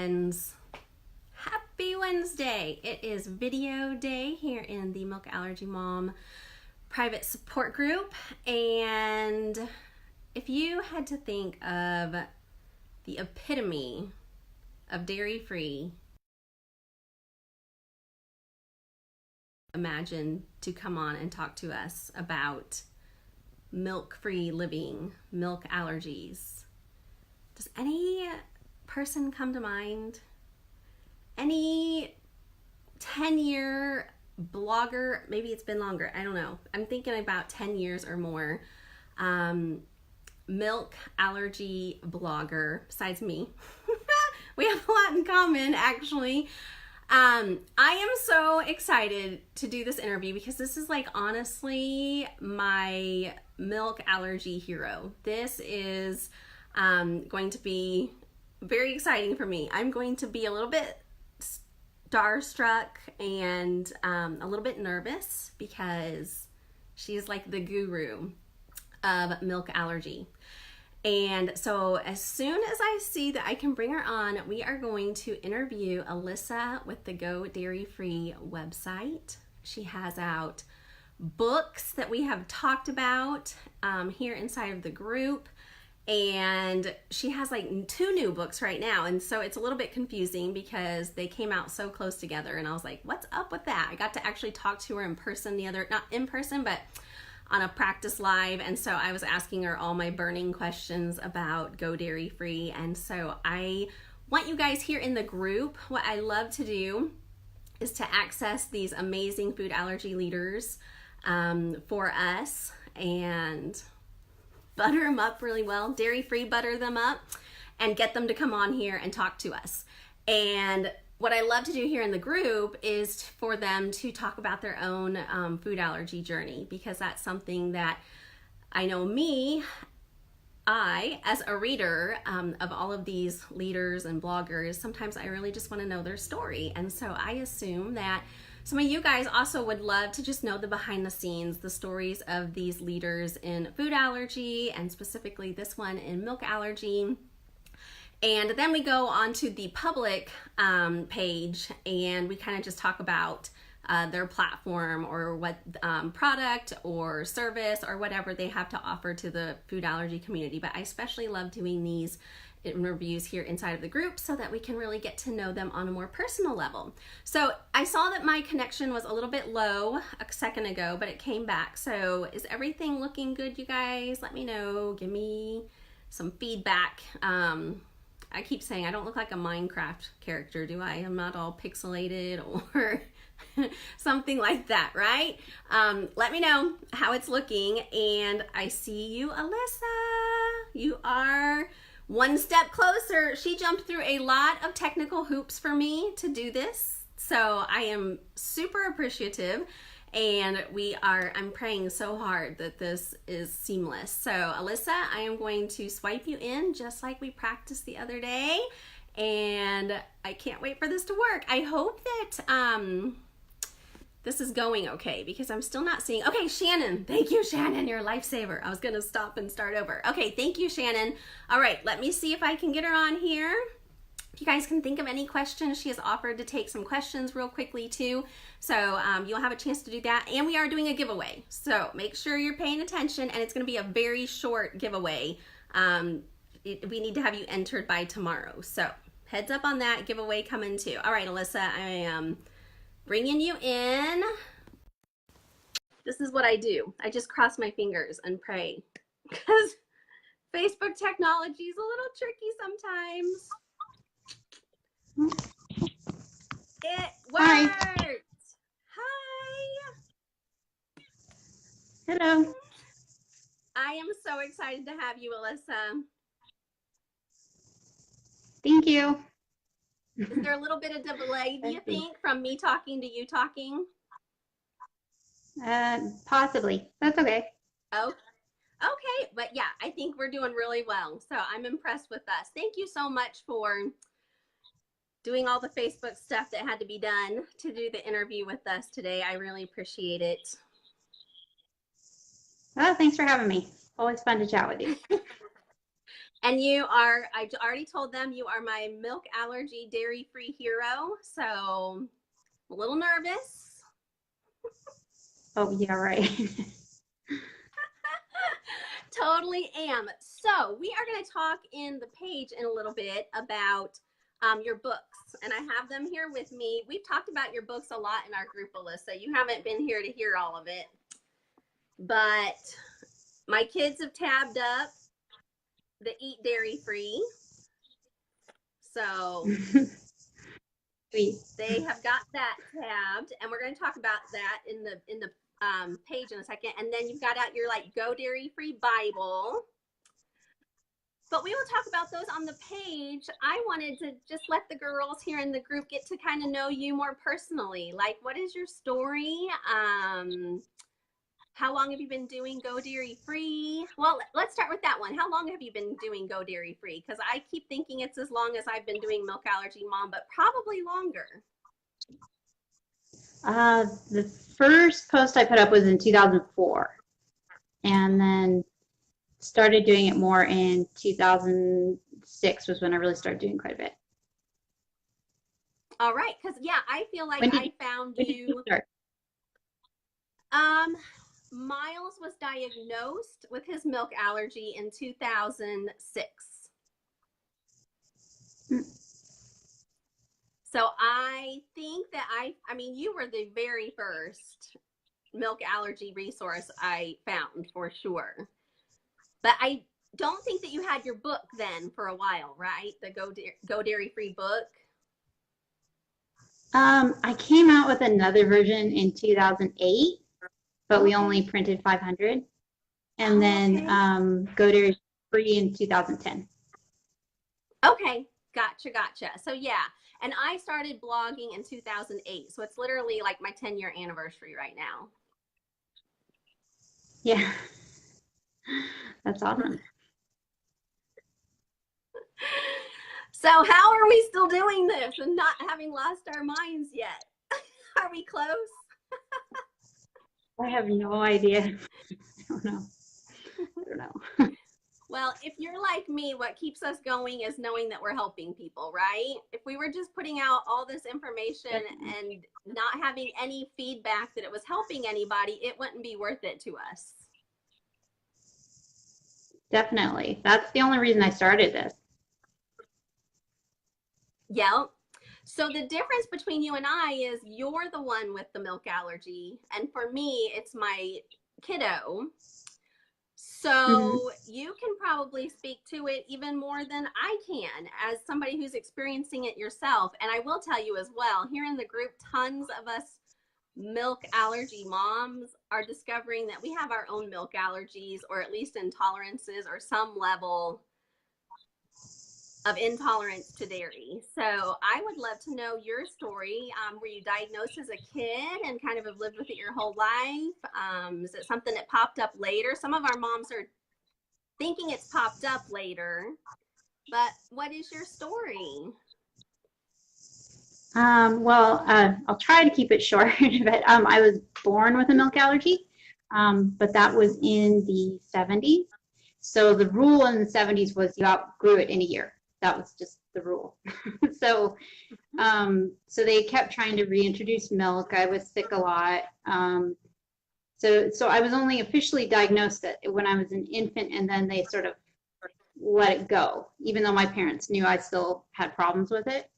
friends. Happy Wednesday. It is video day here in the Milk Allergy Mom private support group. And if you had to think of the epitome of dairy-free, imagine to come on and talk to us about milk-free living, milk allergies. Does any person come to mind? Any 10-year blogger, maybe it's been longer, I don't know. I'm thinking about 10 years or more. Milk allergy blogger, besides me. We have a lot in common, actually. I am so excited to do this interview because this is like honestly my milk allergy hero. This is going to be very exciting for me. I'm going to be a little bit starstruck and a little bit nervous because she's like the guru of milk allergy. And so as soon as I see that I can bring her on, we are going to interview Alyssa with the Go Dairy Free website. She has out books that we have talked about here inside of the group. And she has like 2 new books right now. And so it's a little bit confusing because they came out so close together. And I was like, what's up with that? I got to actually talk to her in person not in person, but on a practice live. And so I was asking her all my burning questions about Go Dairy Free. And so I want you guys here in the group, what I love to do is to access these amazing food allergy leaders for us and butter them up really well, dairy-free butter them up, and get them to come on here and talk to us. And what I love to do here in the group is for them to talk about their own food allergy journey, because that's something that I know I, as a reader of all of these leaders and bloggers, sometimes I really just want to know their story. And so I assume that some of you guys also would love to just know the behind the scenes, the stories of these leaders in food allergy, and specifically this one in milk allergy. And then we go on to the public page and we kind of just talk about their platform or what product or service or whatever they have to offer to the food allergy community. But I especially love doing these interviews here inside of the group so that we can really get to know them on a more personal level. So I saw that my connection was a little bit low a second ago, but it came back. So is everything looking good, you guys? Let me know. Give me some feedback. I keep saying I don't look like a Minecraft character, do I? I'm not all pixelated or something like that, right? Let me know how it's looking. And I see you, Alyssa. You are one step closer. She jumped through a lot of technical hoops for me to do this. So I am super appreciative. And I'm praying so hard that this is seamless. So Alyssa, I am going to swipe you in just like we practiced the other day. And I can't wait for this to work. I hope that this is going okay because I'm still not seeing. Okay, Shannon. Thank you, Shannon. You're a lifesaver. I was going to stop and start over. Okay, thank you, Shannon. All right, let me see if I can get her on here. If you guys can think of any questions, she has offered to take some questions real quickly too. So you'll have a chance to do that. And we are doing a giveaway. So make sure you're paying attention, and it's going to be a very short giveaway. We need to have you entered by tomorrow. So heads up on that, giveaway coming too. All right, Alyssa, I am bringing you in. This is what I do. I just cross my fingers and pray because Facebook technology is a little tricky sometimes. It worked. Hi. Hello. I am so excited to have you, Alyssa. Thank you. Is there a little bit of delay, do you think, from me talking to you talking? Possibly. That's okay. Oh, okay. But yeah, I think we're doing really well. So I'm impressed with us. Thank you so much for doing all the Facebook stuff that had to be done to do the interview with us today. I really appreciate it. Well, thanks for having me. Always fun to chat with you. And you are, I already told them you are my milk allergy dairy free hero. So I'm a little nervous. Oh, yeah, right. Totally am. So we are going to talk in the page in a little bit about your books. And I have them here with me. We've talked about your books a lot in our group, Alyssa. You haven't been here to hear all of it. But my kids have tabbed up the Eat Dairy Free. So Sweet. they have got that tabbed, and we're going to talk about that in the page in a second. And then you've got out your like Go Dairy Free Bible. But we will talk about those on the page. I wanted to just let the girls here in the group get to kind of know you more personally. Like, what is your story? How long have you been doing Go Dairy Free? Well, let's start with that one. How long have you been doing Go Dairy Free? Because I keep thinking it's as long as I've been doing Milk Allergy Mom, but probably longer. The first post I put up was in 2004, and then started doing it more in 2006 was when I really started doing quite a bit. All right, because yeah, I feel like I found you. Start? Miles was diagnosed with his milk allergy in 2006. So I think that I mean, you were the very first milk allergy resource I found for sure. But I don't think that you had your book then for a while, right? The Go Dairy Free book. I came out with another version in 2008, but we only printed 500. And then Go Dairy Free in 2010. Okay, gotcha. So yeah, and I started blogging in 2008. So it's literally like my 10-year anniversary right now. Yeah, that's awesome. So how are we still doing this and not having lost our minds yet? Are we close? I have no idea. I don't know. Well, if you're like me, what keeps us going is knowing that we're helping people, right? If we were just putting out all this information and not having any feedback that it was helping anybody, it wouldn't be worth it to us. Definitely. That's the only reason I started this. Yep. So the difference between you and I is you're the one with the milk allergy, and for me, it's my kiddo. So you can probably speak to it even more than I can as somebody who's experiencing it yourself. And I will tell you as well, here in the group, tons of us milk allergy moms are discovering that we have our own milk allergies, or at least intolerances, or some level of intolerance to dairy. So I would love to know your story. Were you diagnosed as a kid and kind of have lived with it your whole life? Is it something that popped up later? Some of our moms are thinking it's popped up later, but what is your story? I'll try to keep it short, but I was born with a milk allergy, but that was in the 70s. So the rule in the 70s was you outgrew it in a year. That was just the rule. So they kept trying to reintroduce milk. I was sick a lot. So I was only officially diagnosed when I was an infant, and then they sort of let it go, even though my parents knew I still had problems with it.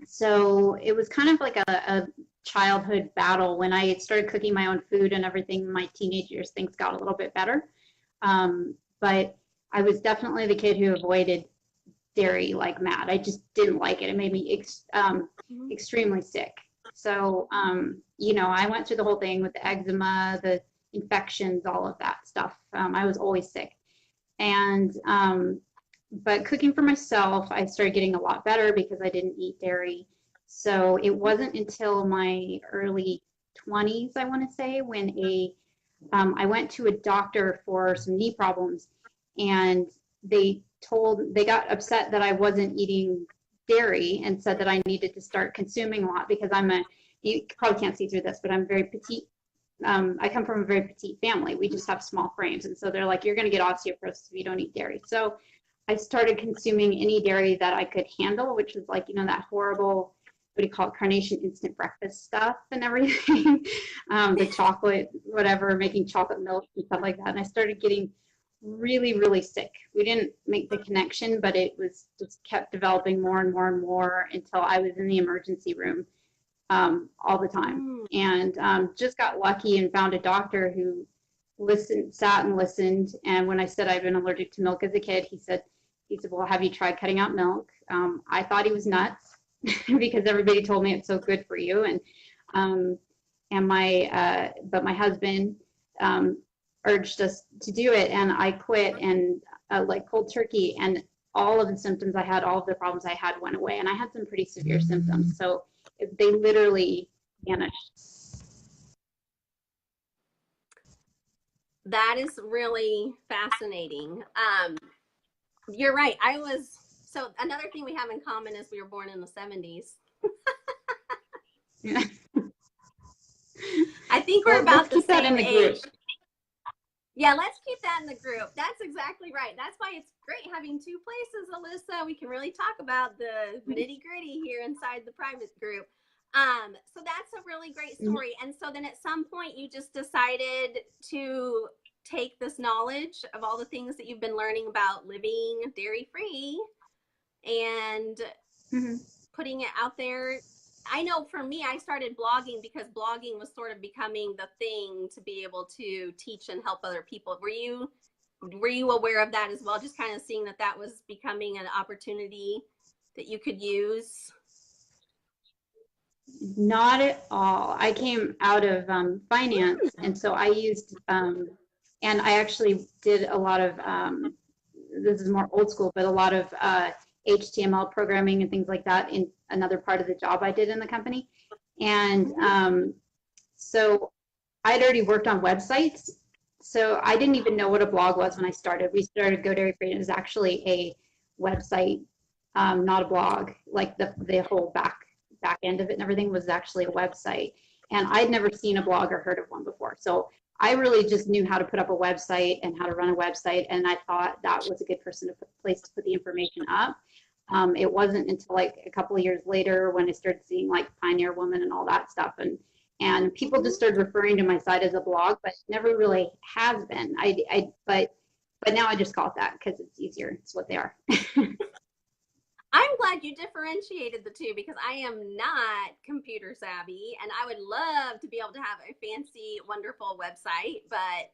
So it was kind of like a childhood battle. When I started cooking my own food and everything in my teenage years, things got a little bit better. But I was definitely the kid who avoided dairy like mad. I just didn't like it. It made me extremely sick. So, I went through the whole thing with the eczema, the infections, all of that stuff. I was always sick. And but cooking for myself, I started getting a lot better because I didn't eat dairy. So it wasn't until my early 20s, I want to say, when I went to a doctor for some knee problems, and they got upset that I wasn't eating dairy and said that I needed to start consuming a lot because you probably can't see through this, but I'm very petite. I come from a very petite family. We just have small frames. And so they're like, you're going to get osteoporosis if you don't eat dairy. So I started consuming any dairy that I could handle, which was like, that horrible, what do you call it, carnation instant breakfast stuff and everything. The chocolate, whatever, making chocolate milk and stuff like that. And I started getting really, really sick. We didn't make the connection, but it was just kept developing more and more and more until I was in the emergency room all the time. And just got lucky and found a doctor who sat and listened. And when I said I'd been allergic to milk as a kid, he said, well, have you tried cutting out milk? I thought he was nuts because everybody told me it's so good for you. But my husband urged us to do it, and I quit, and like cold turkey, and all of the symptoms I had, all of the problems I had went away, and I had some pretty severe symptoms. So they literally vanished. That is really fascinating. You're right. So another thing we have in common is we were born in the 70s. Yeah. I think we're about the same age. Group. Yeah, let's keep that in the group. That's exactly right. That's why it's great having two places, Alyssa. We can really talk about the nitty gritty here inside the private group. So that's a really great story. And so then at some point you just decided to take this knowledge of all the things that you've been learning about living dairy free and putting it out there. I know for me, I started blogging because blogging was sort of becoming the thing to be able to teach and help other people. Were you aware of that as well? Just kind of seeing that was becoming an opportunity that you could use? Not at all. I came out of finance, and so I used, and I actually did a lot of, this is more old school, but a lot of HTML programming and things like that in another part of the job I did in the company. And so I'd already worked on websites. So I didn't even know what a blog was when I started. We started Go Dairy Free, and it was actually a website, not a blog. Like the whole back end of it and everything was actually a website. And I'd never seen a blog or heard of one before. So I really just knew how to put up a website and how to run a website. And I thought that was a good place to put the information up. It wasn't until like a couple of years later when I started seeing like Pioneer Woman and all that stuff. And people just started referring to my site as a blog, but it never really has been. But now I just call it that because it's easier. It's what they are. I'm glad you differentiated the two because I am not computer savvy and I would love to be able to have a fancy, wonderful website, but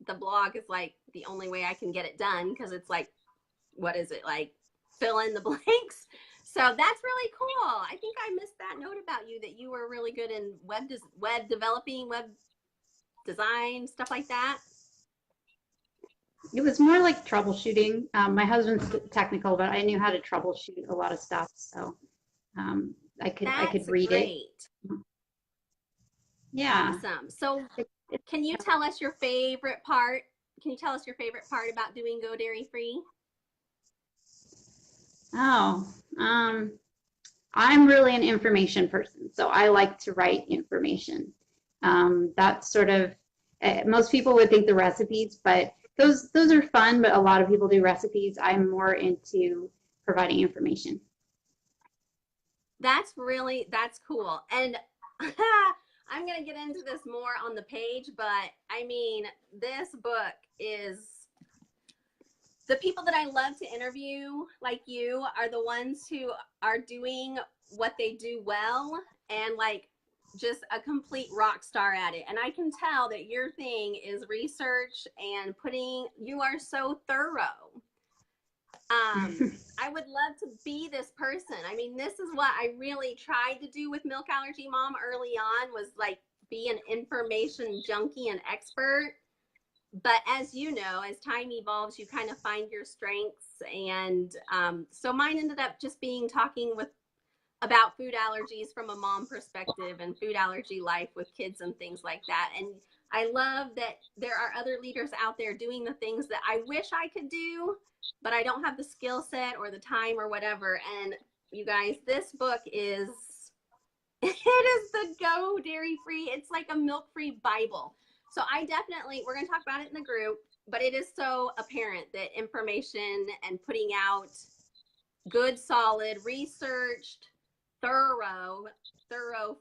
the blog is like the only way I can get it done because it's like, what is it, like fill in the blanks? So that's really cool. I think I missed that note about you that you were really good in web developing, web design, stuff like that. It was more like troubleshooting. My husband's technical, but I knew how to troubleshoot a lot of stuff, so I could read it. Yeah. Awesome. So, can you tell us your favorite part? Can you tell us your favorite part about doing Go Dairy Free? Oh, I'm really an information person, so I like to write information. That's sort of most people would think the recipes, but those are fun, but a lot of people do recipes. I'm more into providing information. That's cool. And I'm going to get into this more on the page, but I mean, this book is, the people that I love to interview, like you, are the ones who are doing what they do well and like just a complete rock star at it. And I can tell that your thing is research and you are so thorough. I would love to be this person. I mean, this is what I really tried to do with Milk Allergy Mom early on, was like be an information junkie and expert. But as you know, as time evolves, you kind of find your strengths. And so mine ended up just being talking about food allergies from a mom perspective and food allergy life with kids and things like that. And I love that there are other leaders out there doing the things that I wish I could do, but I don't have the skill set or the time or whatever. And you guys, this book is It is the Go Dairy Free. It's like a milk-free Bible. So I definitely, we're going to talk about it in the group, but it is so apparent that information and putting out good, solid, researched, thorough,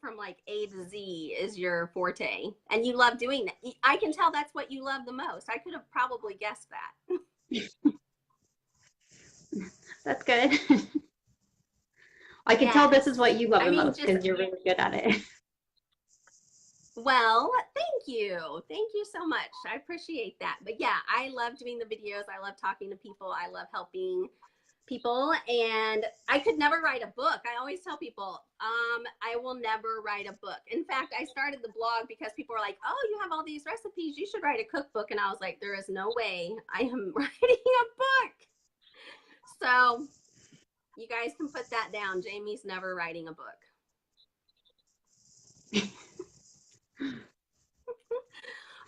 from like A to Z is your forte. And you love doing that. I can tell that's what you love the most. I could have probably guessed that. That's good. I can tell this is Yes. what you love I the mean, most just, because you're really good at it. well, thank you. Thank you so much. I appreciate that. But yeah, I love doing the videos. I love talking to people. I love helping people, and I could never write a book. I always tell people, I will never write a book. In fact, I started the blog because people were like, oh, you have all these recipes, you should write a cookbook. And I was like, there is no way I am writing a book. So you guys can put that down. Jamie's never writing a book.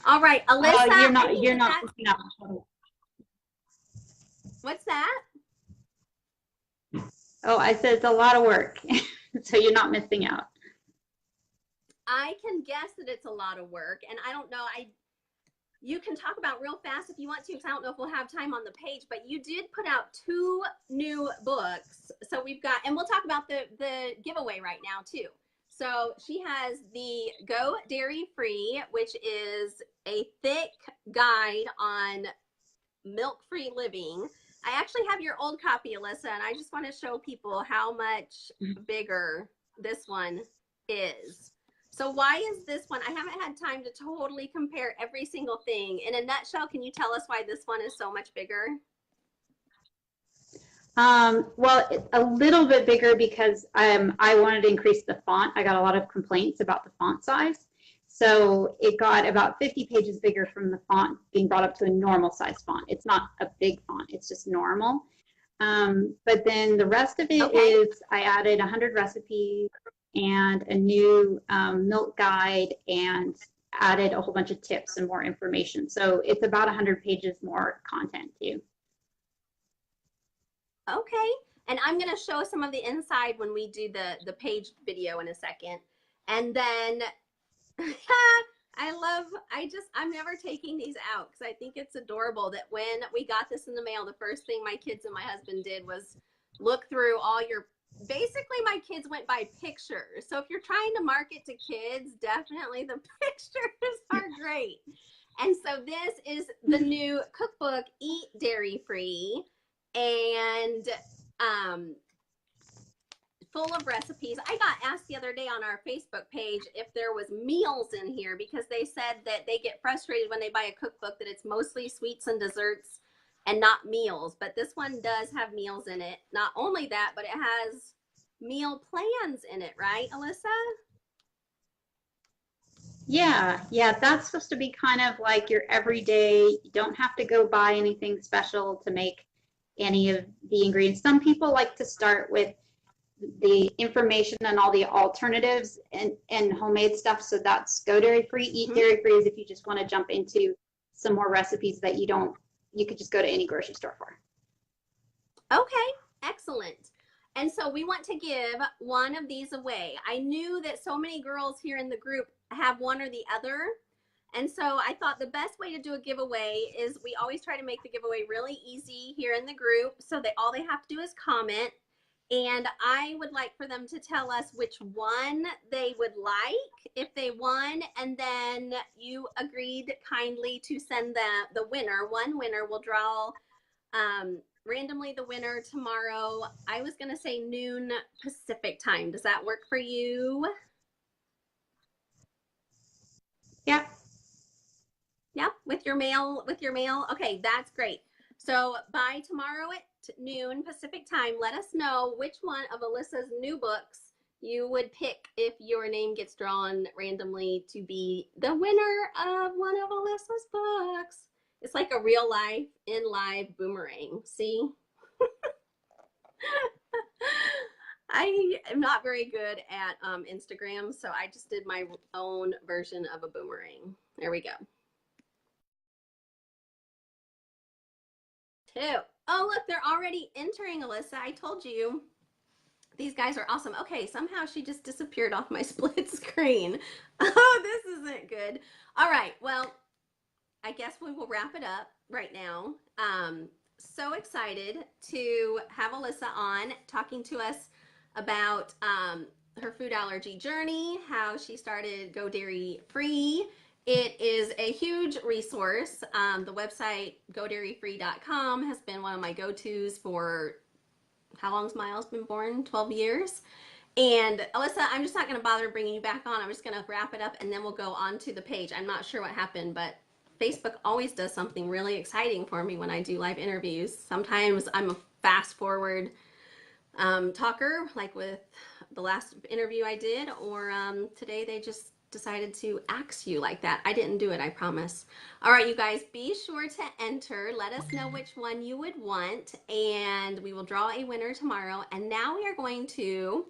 All right, Alyssa. Oh, you're I not. think You're not. What's that? Oh, I said it's a lot of work, so you're not missing out. I can guess that it's a lot of work, and I don't know. You can talk about real fast if you want to, because I don't know if we'll have time on the page, but you did put out 2 new books. So we've got, and we'll talk about the giveaway right now too. So she has the Go Dairy Free, which is a thick guide on milk-free living. I actually have your old copy, Alyssa, and I just want to show people how much bigger this one is. So why is this one? I haven't had time to totally compare every single thing. In a nutshell, can you tell us why this one is so much bigger? Well, a little bit bigger because I wanted to increase the font. I got a lot of complaints about the font size. So it got about 50 pages bigger from the font being brought up to a normal size font. It's not a big font, it's just normal. But then the rest of it is I added 100 recipes and a new milk guide and added a whole bunch of tips and more information. So it's about 100 pages more content too. Okay. And I'm going to show some of the inside when we do the page video in a second. And then I'm never taking these out because I think it's adorable that when we got this in the mail, the first thing my kids and my husband did was look through all your, basically my kids went by pictures. So if you're trying to market to kids, definitely the pictures are great. And so this is the new cookbook, Eat Dairy Free, and full of recipes. I got asked the other day on our Facebook page if there was meals in here because they said that they get frustrated when they buy a cookbook that it's mostly sweets and desserts and not meals. But this one does have meals in it. Not only that, but it has meal plans in it, right, Alyssa? Yeah, that's supposed to be kind of like your everyday. You don't have to go buy anything special to make any of the ingredients. Some people like to start with the information and all the alternatives and homemade stuff. So that's Go Dairy Free. Eat Dairy Free is if you just want to jump into some more recipes that you could just go to any grocery store for. Okay, excellent. And so we want to give one of these away. I knew that so many girls here in the group have one or the other. And so I thought the best way to do a giveaway is we always try to make the giveaway really easy here in the group so that all they have to do is comment. And I would like for them to tell us which one they would like if they won. And then you agreed kindly to send the winner. One winner will draw randomly the winner tomorrow. I was going to say noon Pacific time. Does that work for you? Yeah. Yeah, with your mail. Okay, that's great. So by tomorrow at noon Pacific time, let us know which one of Alyssa's new books you would pick if your name gets drawn randomly to be the winner of one of Alyssa's books. It's like a real life in live boomerang. See? I am not very good at Instagram, so I just did my own version of a boomerang. There we go. 2. Oh, look, they're already entering, Alyssa. I told you. These guys are awesome. Okay, somehow she just disappeared off my split screen. Oh, this isn't good. All right, well, I guess we will wrap it up right now. So excited to have Alyssa on talking to us about her food allergy journey, how she started Go Dairy Free. It is a huge resource. The website godairyfree.com has been one of my go-tos for how long's Miles been born? 12 years. And Alyssa, I'm just not going to bother bringing you back on. I'm just going to wrap it up and then we'll go on to the page. I'm not sure what happened, but Facebook always does something really exciting for me when I do live interviews. Sometimes I'm a fast forward talker, like with the last interview I did, or today they just decided to axe you like that. I didn't do it, I promise. All right, you guys, be sure to enter. Let us know which one you would want, and we will draw a winner tomorrow. And now we are going to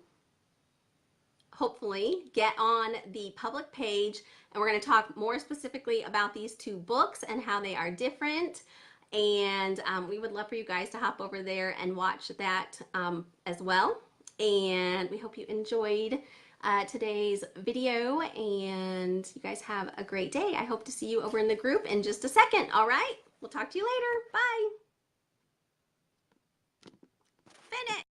hopefully get on the public page, and we're going to talk more specifically about these two books and how they are different. And we would love for you guys to hop over there and watch that as well. And we hope you enjoyed today's video, and you guys have a great day. I hope to see you over in the group in just a second. All right, we'll talk to you later. Bye. Finish.